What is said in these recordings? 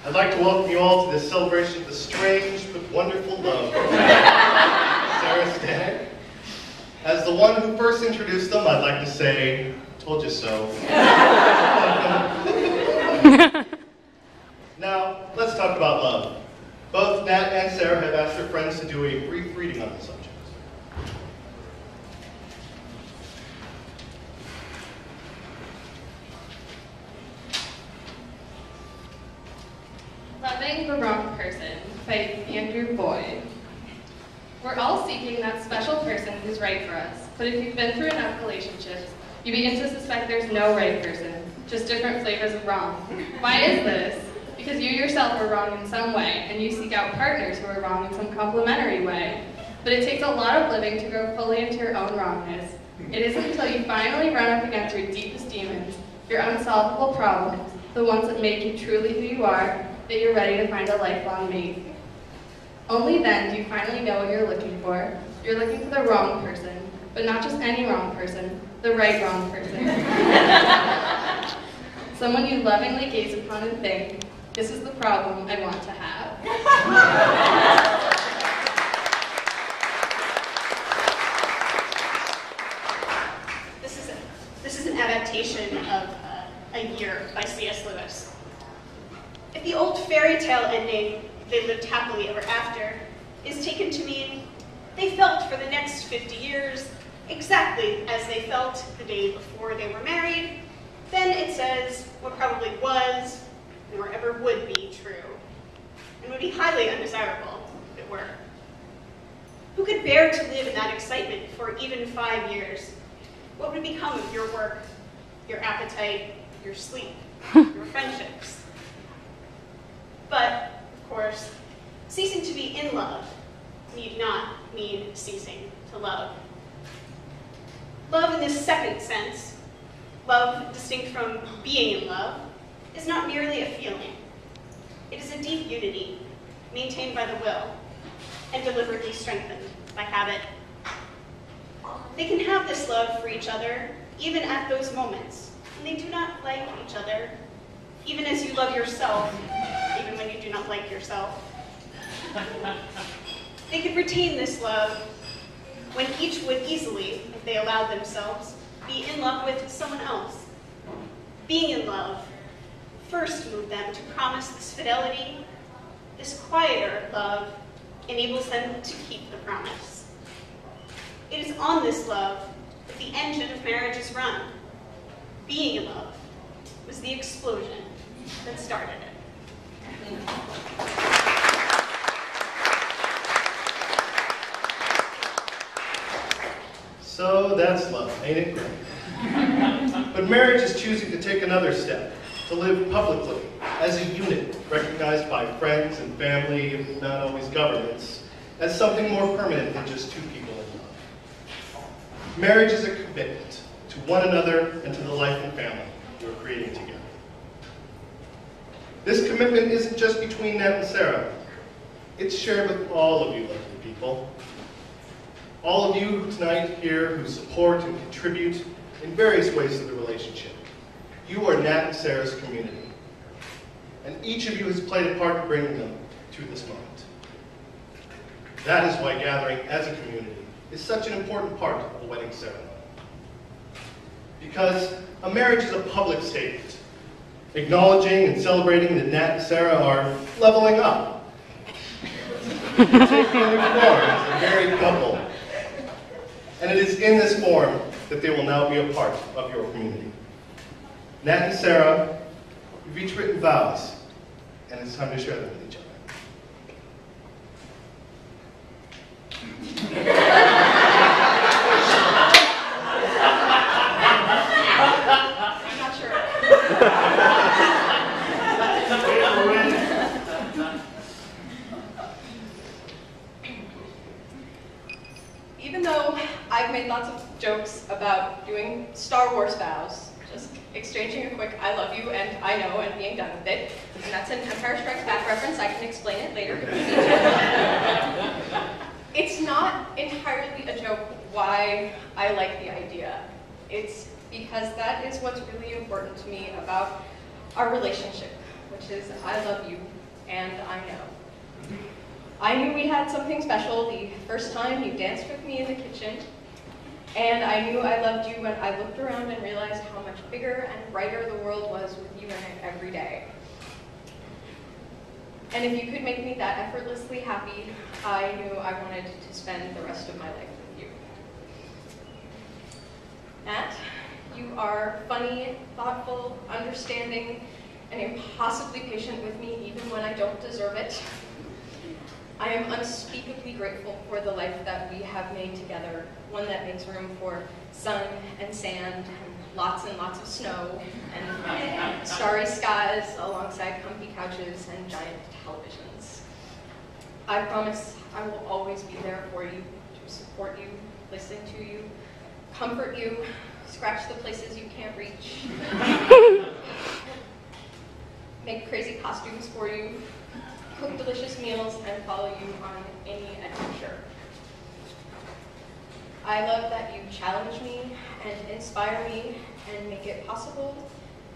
I'd like to welcome you all to this celebration of the strange but wonderful love of Sarah Stanek. As the one who first introduced them, I'd like to say, told you so. Now, let's talk about love. Both Nat and Sarah have asked their friends to do a brief reading on the subject. Loving the Wrong Person by Andrew Boyd. We're all seeking that special person who's right for us, but if you've been through enough relationships, you begin to suspect there's no right person, just different flavors of wrong. Why is this? Because you yourself are wrong in some way, and you seek out partners who are wrong in some complementary way. But it takes a lot of living to grow fully into your own wrongness. It isn't until you finally run up against your deepest demons, your unsolvable problems, the ones that make you truly who you are, that you're ready to find a lifelong mate. Only then do you finally know what you're looking for. You're looking for the wrong person, but not just any wrong person, the right wrong person. Someone you lovingly gaze upon and think, this is the problem I want to have. This is an adaptation of A Year by C.S. Lewis. If the old fairy tale ending, they lived happily ever after, is taken to mean they felt for the next 50 years exactly as they felt the day before they were married, then it says what probably was, nor ever would be true, and would be highly undesirable if it were. Who could bear to live in that excitement for even 5 years? What would become of your work, your appetite, your sleep, your friendships? But, of course, ceasing to be in love need not mean ceasing to love. Love in this second sense, love distinct from being in love, is not merely a feeling. It is a deep unity, maintained by the will, and deliberately strengthened by habit. They can have this love for each other, even at those moments when they do not like each other, even as you love yourself, even when you do not like yourself. They could retain this love when each would easily, if they allowed themselves, be in love with someone else. Being in love first moved them to promise this fidelity. This quieter love enables them to keep the promise. It is on this love that the engine of marriage is run. Being in love was the explosion that started it. So that's love, ain't it great? But marriage is choosing to take another step, to live publicly, as a unit, recognized by friends and family, and not always governments, as something more permanent than just two people in love. Marriage is a commitment to one another and to the life and family we're creating together. This commitment isn't just between Nat and Sarah. It's shared with all of you lovely people. All of you tonight here who support and contribute in various ways to the relationship. You are Nat and Sarah's community. And each of you has played a part in bringing them to this moment. That is why gathering as a community is such an important part of the wedding ceremony. Because a marriage is a public statement, acknowledging and celebrating that Nat and Sarah are leveling up, taking new form as a married couple. And it is in this form that they will now be a part of your community. Nat and Sarah, you've each written vows, and it's time to share them with each other. I'm not sure. Even though I've made lots of jokes about doing Star Wars vows, just exchanging a quick I love you and I know and being done with it, and that's an Empire Strikes Back reference, I can explain it later. It's not entirely a joke why I like the idea. It's because that is what's really important to me about our relationship. which is I love you, and I know. I knew we had something special the first time you danced with me in the kitchen, and I knew I loved you when I looked around and realized how much bigger and brighter the world was with you in it every day. And if you could make me that effortlessly happy, I knew I wanted to spend the rest of my life with you. Nat, you are funny, thoughtful, understanding, and impossibly patient with me even when I don't deserve it. I am unspeakably grateful for the life that we have made together, one that makes room for sun and sand, and lots of snow, and starry skies alongside comfy couches and giant televisions. I promise I will always be there for you, to support you, listen to you, comfort you, scratch the places you can't reach, make crazy costumes for you, cook delicious meals, and follow you on any adventure. I love that you challenge me and inspire me and make it possible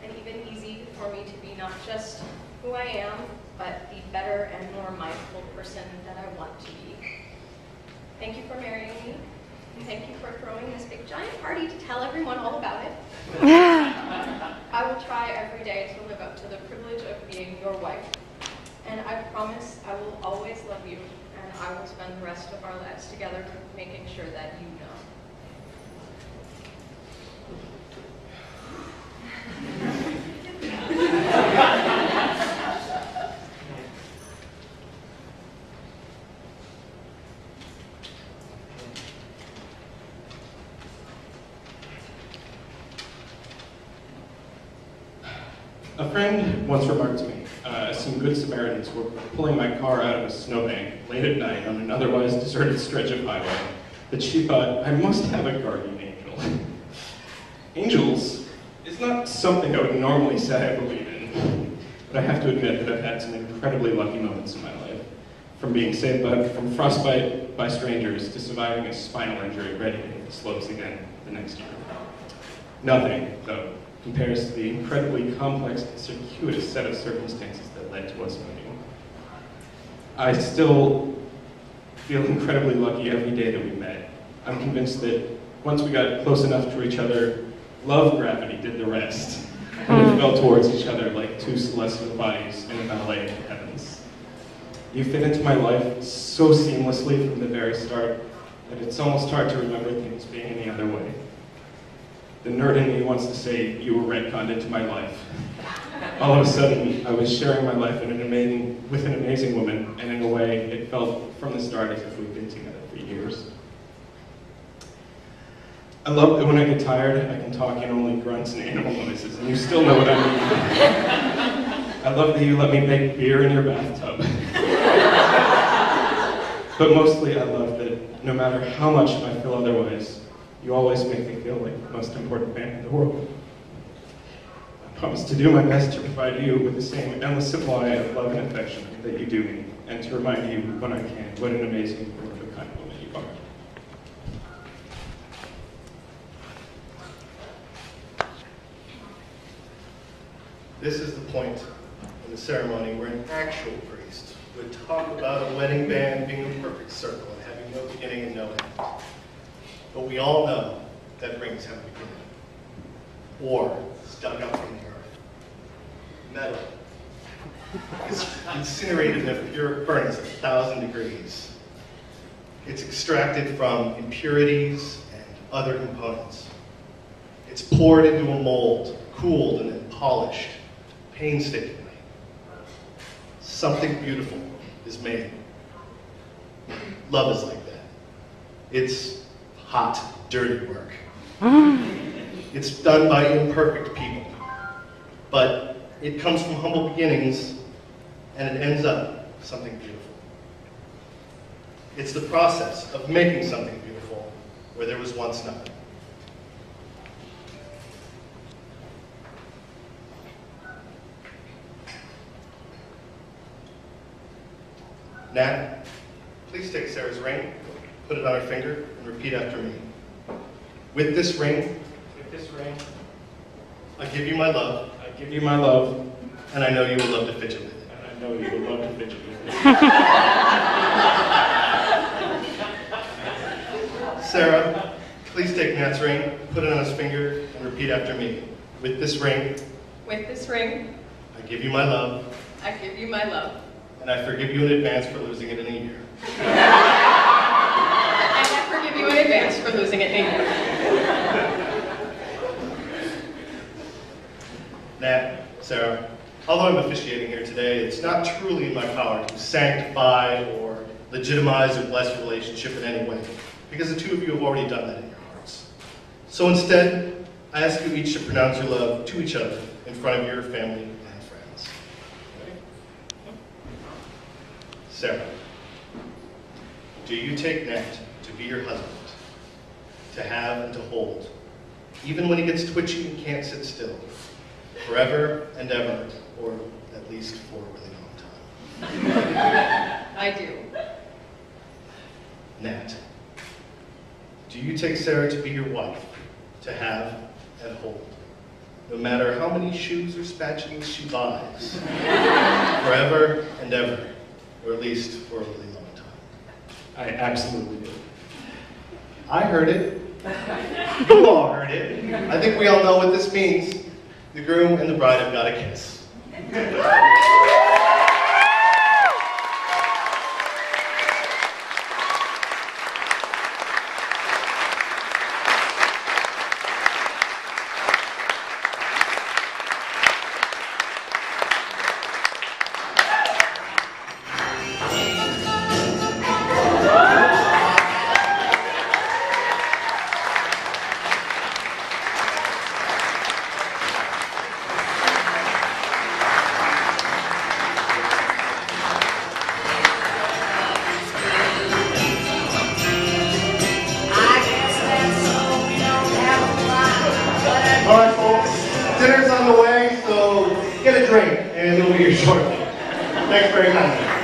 and even easy for me to be not just who I am, but the better and more mindful person that I want to be. Thank you for marrying me. Thank you for throwing this big giant party to tell everyone all about it. I will try every day to live up to the privilege of being your wife. And I promise I will always love you, and I will spend the rest of our lives together making sure that you know. A friend once remarked to me, some good Samaritans were pulling my car out of a snowbank late at night on an otherwise deserted stretch of highway, that she thought I must have a guardian angel. Angels is not something I would normally say I believe in, but I have to admit that I've had some incredibly lucky moments in my life, from being saved from frostbite by strangers to surviving a spinal injury ready to hit the slopes again the next year. Nothing, though, compares to the incredibly complex and circuitous set of circumstances that led to us meeting. I still feel incredibly lucky every day that we met. I'm convinced that once we got close enough to each other, love gravity did the rest, and we fell towards each other like two celestial bodies in a ballet of the heavens. You fit into my life so seamlessly from the very start that it's almost hard to remember things being any other way. The nerd in me wants to say you were retconned into my life. All of a sudden, I was sharing my life with an amazing woman, and in a way, it felt from the start as if we'd been together for years. I love that when I get tired, I can talk in only grunts and animal noises, and you still know what I mean. I love that you let me make beer in your bathtub. But mostly, I love that no matter how much I feel otherwise, you always make me feel like the most important man in the world. I promise to do my best to provide you with the same endless supply of love and affection that you do me, and to remind you when I can what an amazing, one-of-a-kind woman you are. This is the point in the ceremony where an actual priest would talk about a wedding band being a perfect circle and having no beginning and no end. But we all know that rings have a beginning. Ore is dug up from the earth. Metal is incinerated in a pure furnace at 1,000 degrees. It's extracted from impurities and other components. It's poured into a mold, cooled, and then polished painstakingly. Something beautiful is made. Love is like that. It's hot, dirty work. It's done by imperfect people, but it comes from humble beginnings, and it ends up something beautiful. It's the process of making something beautiful where there was once nothing. Nat, please take Sarah's ring, put it on her finger, and repeat after me. With this ring, I give you my love, I give you my love, And I know you will love to fidget with it. And I know you would love to fidget with it. Sarah, please take Nat's ring, put it on his finger, and repeat after me. With this ring, With this ring, I give you my love, I give you my love. and I forgive you in advance for losing it in a year. And I forgive you in advance for losing it in a year. Nat, Sarah, although I'm officiating here today, it's not truly in my power to sanctify or legitimize or bless a relationship in any way, because the two of you have already done that in your hearts. So instead, I ask you each to pronounce your love to each other in front of your family and friends. Sarah, do you take Nat to be your husband, to have and to hold, even when he gets twitchy and can't sit still, forever and ever, or at least for a really long time? I do. Nat, do you take Sarah to be your wife, to have and hold, no matter how many shoes or spatulas she buys, forever and ever, or at least for a really long time? I absolutely do. I heard it. You all heard it. I think we all know what this means. The groom and the bride have got a kiss. All right, folks, dinner's on the way, so get a drink, and it'll be here shortly. Thanks very kindly.